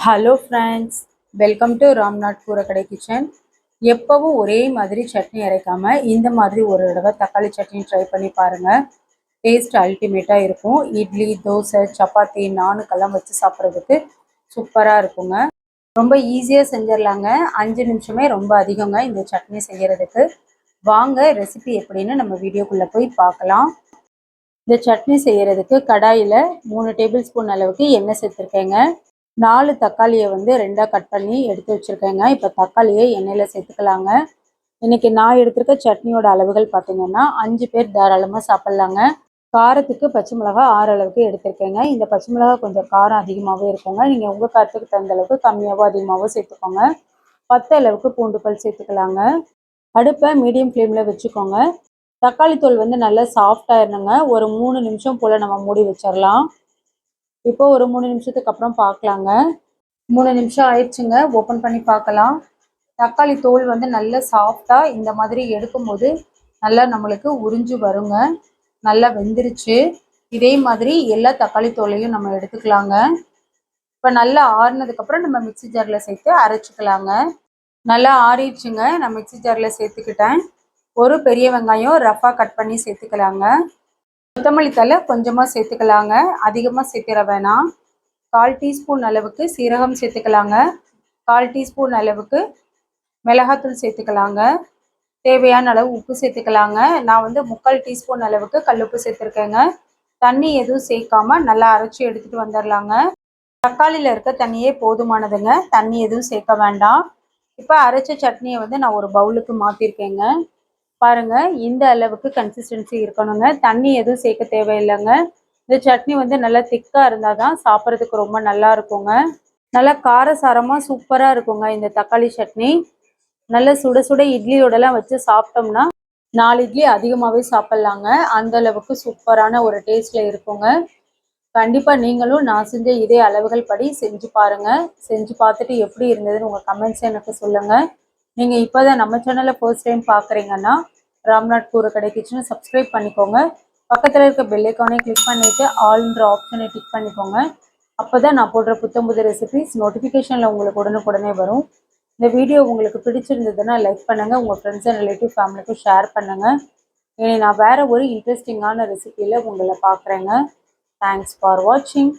Hello friends, welcome to Ramnath கூரக்கடை kitchen. எப்பவும் ஒரே மாதிரி சட்னி அரைக்காமல் இந்த மாதிரி ஒரு தடவை தக்காளி சட்னி ட்ரை பண்ணி பாருங்கள். டேஸ்ட் அல்டிமேட்டாக இருக்கும். இட்லி, தோசை, சப்பாத்தி, நானுக்கெல்லாம் வச்சு சாப்பிட்றதுக்கு சூப்பராக இருக்குங்க. ரொம்ப ஈஸியாக செஞ்சிடலாங்க. 5 நிமிஷமே ரொம்ப அதிகங்க இந்த சட்னி செய்கிறதுக்கு. வாங்க ரெசிபி எப்படின்னு நம்ம வீடியோக்குள்ளே போய் பார்க்கலாம். இந்த சட்னி செய்கிறதுக்கு கடாயில் 3 டேபிள் ஸ்பூன் அளவுக்கு எண்ணெய் சேர்த்துருக்கேங்க. 4 தக்காளியை வந்து 2ஆக கட் பண்ணி எடுத்து வச்சுருக்கேங்க. இப்போ தக்காளியை எண்ணெயில் சேர்த்துக்கலாங்க. இன்றைக்கி நான் எடுத்துருக்க சட்னியோட அளவுகள் பார்த்திங்கன்னா 5 பேர் தாராளமாக சாப்பிட்லாங்க. காரத்துக்கு பச்சை மிளகா 6 அளவுக்கு எடுத்துருக்கேங்க. இந்த பச்சை மிளகா கொஞ்சம் காரம் அதிகமாகவே இருக்குங்க. நீங்கள் உங்கள் காரத்துக்கு தகுந்த அளவுக்கு கம்மியாகவோ அதிகமாகவோ சேர்த்துக்கோங்க. 10 அளவுக்கு பூண்டு பல் சேர்த்துக்கலாங்க. அடுப்பை மீடியம் ஃப்ளேமில் வச்சுக்கோங்க. தக்காளி தோல் வந்து நல்லா சாஃப்டாகிடணுங்க. ஒரு 3 நிமிஷம் போல் நம்ம மூடி வச்சிடலாம். இப்போ ஒரு 3 நிமிஷத்துக்கு அப்புறம் பார்க்கலாங்க. 3 நிமிஷம் ஆயிடுச்சுங்க. ஓப்பன் பண்ணி பார்க்கலாம். தக்காளி தோல் வந்து நல்லா சாஃப்டாக இந்த மாதிரி எடுக்கும்போது நல்லா நம்மளுக்கு உறிஞ்சு வருங்க. நல்லா வெந்துருச்சு. இதே மாதிரி எல்லா தக்காளி தோலையும் நம்ம எடுத்துக்கலாங்க. இப்போ நல்லா ஆறுனதுக்கப்புறம் நம்ம மிக்சி ஜாரில் சேர்த்து அரைச்சிக்கலாங்க. நல்லா ஆறிடுச்சுங்க. நான் மிக்சி ஜாரில் சேர்த்துக்கிட்டேன். ஒரு பெரிய வெங்காயம் ரஃபாக கட் பண்ணி சேர்த்துக்கலாங்க. கொத்தமல்லி தழை கொஞ்சமாக சேர்த்துக்கலாங்க. அதிகமாக சேர்த்துற வேணாம். 1/4 டீஸ்பூன் அளவுக்கு சீரகம் சேர்த்துக்கலாங்க. 1/4 டீஸ்பூன் அளவுக்கு மிளகாத்தூள் சேர்த்துக்கலாங்க. தேவையான அளவு உப்பு சேர்த்துக்கலாங்க. நான் வந்து 3/4 டீஸ்பூன் அளவுக்கு கல்லுப்பு சேர்த்துருக்கேங்க. தண்ணி எதுவும் சேர்க்காம நல்லா அரைச்சி எடுத்துகிட்டு வந்துடலாங்க. தக்காளியில் இருக்க தண்ணியே போதுமானதுங்க. தண்ணி எதுவும் சேர்க்க வேண்டாம். இப்போ அரைச்ச சட்னியை வந்து நான் ஒரு பவுலுக்கு மாற்றிருக்கேங்க. பாருங்கள், இந்த அளவுக்கு கன்சிஸ்டன்சி இருக்கணுங்க. தண்ணி எதுவும் சேர்க்க தேவையில்லைங்க. இந்த சட்னி வந்து நல்லா திக்காக இருந்தால் தான் சாப்பிட்றதுக்கு ரொம்ப நல்லா இருக்குங்க. நல்லா காரசாரமாக சூப்பராக இருக்குங்க இந்த தக்காளி சட்னி. நல்லா சுட சுட இட்லியோடலாம் வச்சு சாப்பிட்டோம்னா 4 இட்லி அதிகமாகவே சாப்பிட்லாங்க. அந்த அளவுக்கு சூப்பரான ஒரு டேஸ்ட்டில் இருக்குங்க. கண்டிப்பாக நீங்களும் நான் செஞ்ச இதே அளவுகள் படி செஞ்சு பாருங்கள். செஞ்சு பார்த்துட்டு எப்படி இருந்ததுன்னு உங்கள் கமெண்ட்ஸை எனக்கு சொல்லுங்கள். நீங்கள் இப்போ தான் நம்ம சேனலை ஃபர்ஸ்ட் டைம் பார்க்குறீங்கன்னா ராம்நாத் கூரக்கடை கிச்சனை சப்ஸ்கிரைப் பண்ணிக்கோங்க. பக்கத்தில் இருக்க பெல் ஐக்கானை கிளிக் பண்ணிவிட்டு ஆல்ன்ற ஆப்ஷனை டிக் பண்ணிக்கோங்க. அப்போ தான் நான் போடுற புத்தம்புது ரெசிபிஸ் நோட்டிஃபிகேஷனில் உங்களுக்கு உடனுக்குடனே வரும். இந்த வீடியோ உங்களுக்கு பிடிச்சிருந்ததுன்னா லைக் பண்ணுங்கள். உங்கள் ஃப்ரெண்ட்ஸ் அண்ட் ரிலேட்டிவ் ஃபேமிலிக்கும் ஷேர் பண்ணுங்கள். இனி நான் வேறு ஒரு இன்ட்ரெஸ்டிங்கான ரெசிபியில் உங்களை பார்க்குறேங்க. தேங்க்ஸ் ஃபார் வாட்சிங்.